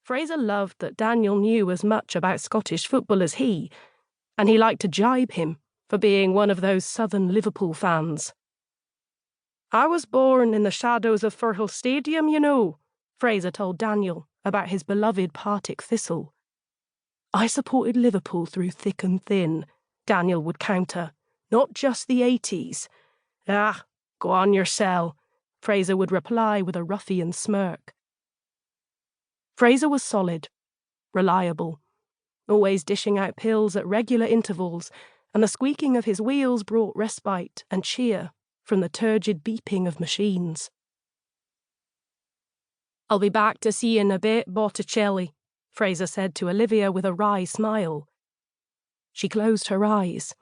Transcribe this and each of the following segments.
Fraser loved that Daniel knew as much about Scottish football as he, and he liked to jibe him for being one of those southern Liverpool fans. "I was born in the shadows of Firhill Stadium, you know," Fraser told Daniel about his beloved Partick Thistle. "I supported Liverpool through thick and thin," Daniel would counter, "not just the 80s. "Ah, go on yoursel," Fraser would reply with a ruffian smirk. Fraser was solid, reliable, always dishing out pills at regular intervals, and the squeaking of his wheels brought respite and cheer from the turgid beeping of machines. "I'll be back to see you in a bit, Botticelli," Fraser said to Olivia with a wry smile. She closed her eyes.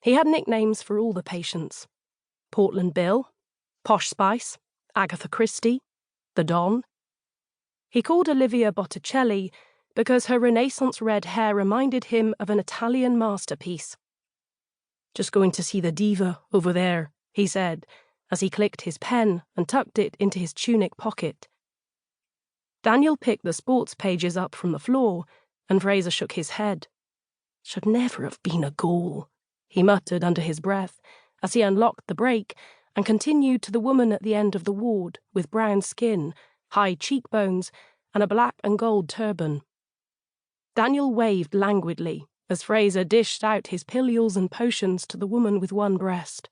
He had nicknames for all the patients: Portland Bill, Posh Spice, Agatha Christie, the Don. He called Olivia Botticelli because her Renaissance red hair reminded him of an Italian masterpiece. "Just going to see the diva over there," he said, as he clicked his pen and tucked it into his tunic pocket. Daniel picked the sports pages up from the floor, and Fraser shook his head. "Should never have been a goal," he muttered under his breath as he unlocked the brake and continued to the woman at the end of the ward with brown skin, high cheekbones, and a black and gold turban. Daniel waved languidly as Fraser dished out his pillules and potions to the woman with one breast.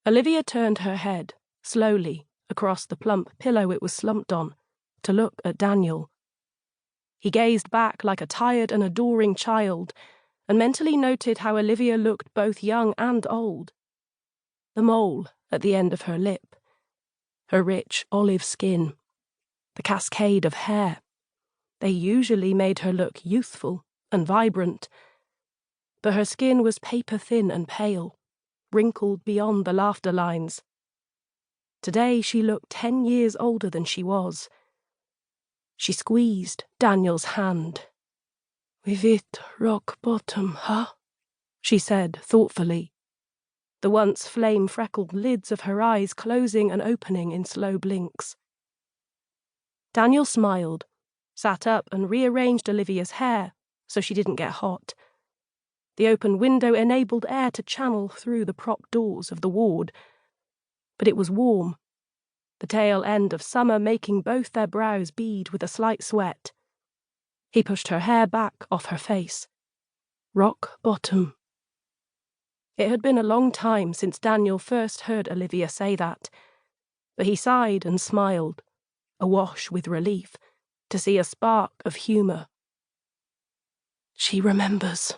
Olivia turned her head, slowly, across the plump pillow it was slumped on, to look at Daniel. He gazed back like a tired and adoring child, and mentally noted how Olivia looked both young and old. The mole at the end of her lip, her rich olive skin, the cascade of hair. They usually made her look youthful and vibrant, but her skin was paper-thin and pale, wrinkled beyond the laughter lines. Today she looked 10 years older than she was. She squeezed Daniel's hand. "We've hit rock bottom, huh?" she said thoughtfully, the once flame-freckled lids of her eyes closing and opening in slow blinks. Daniel smiled, sat up and rearranged Olivia's hair so she didn't get hot. The open window enabled air to channel through the propped doors of the ward, but it was warm, the tail end of summer making both their brows bead with a slight sweat. He pushed her hair back off her face. Rock bottom. It had been a long time since Daniel first heard Olivia say that, but he sighed and smiled, awash with relief, to see a spark of humour. She remembers.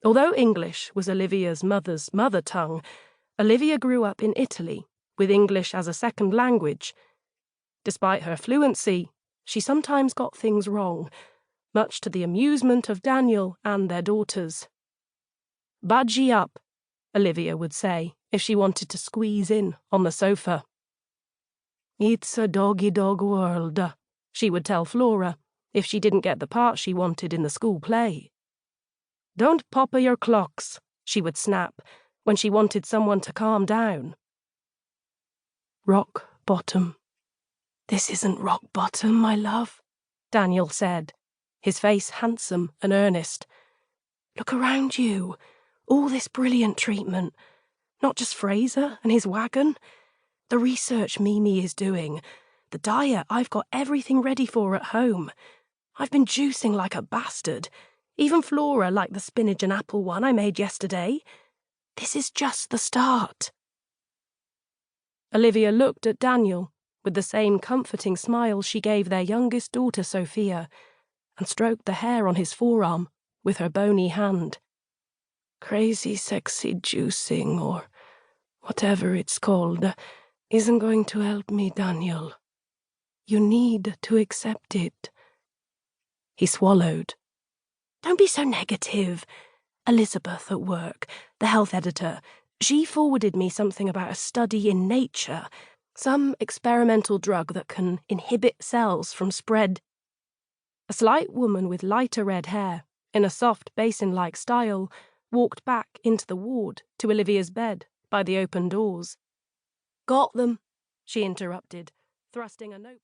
Although English was Olivia's mother's mother tongue, Olivia grew up in Italy, with English as a second language. Despite her fluency, she sometimes got things wrong, much to the amusement of Daniel and their daughters. "Budgie up," Olivia would say, if she wanted to squeeze in on the sofa. "It's a doggy-dog world," she would tell Flora, if she didn't get the part she wanted in the school play. "Don't pop your clocks," she would snap, when she wanted someone to calm down. Rock bottom. "This isn't rock bottom, my love," Daniel said, his face handsome and earnest. "Look around you. All this brilliant treatment. Not just Fraser and his wagon. The research Mimi is doing. The diet I've got everything ready for at home. I've been juicing like a bastard. Even Flora liked the spinach and apple one I made yesterday. This is just the start." Olivia looked at Daniel with the same comforting smile she gave their youngest daughter Sophia, and stroked the hair on his forearm with her bony hand. "Crazy sexy juicing, or whatever it's called, isn't going to help me, Daniel. You need to accept it." He swallowed. "Don't be so negative. Elizabeth at work, the health editor, she forwarded me something about a study in Nature, some experimental drug that can inhibit cells from spread." A slight woman with lighter red hair, in a soft basin-like style, walked back into the ward to Olivia's bed by the open doors. "Got them," she interrupted, thrusting a note.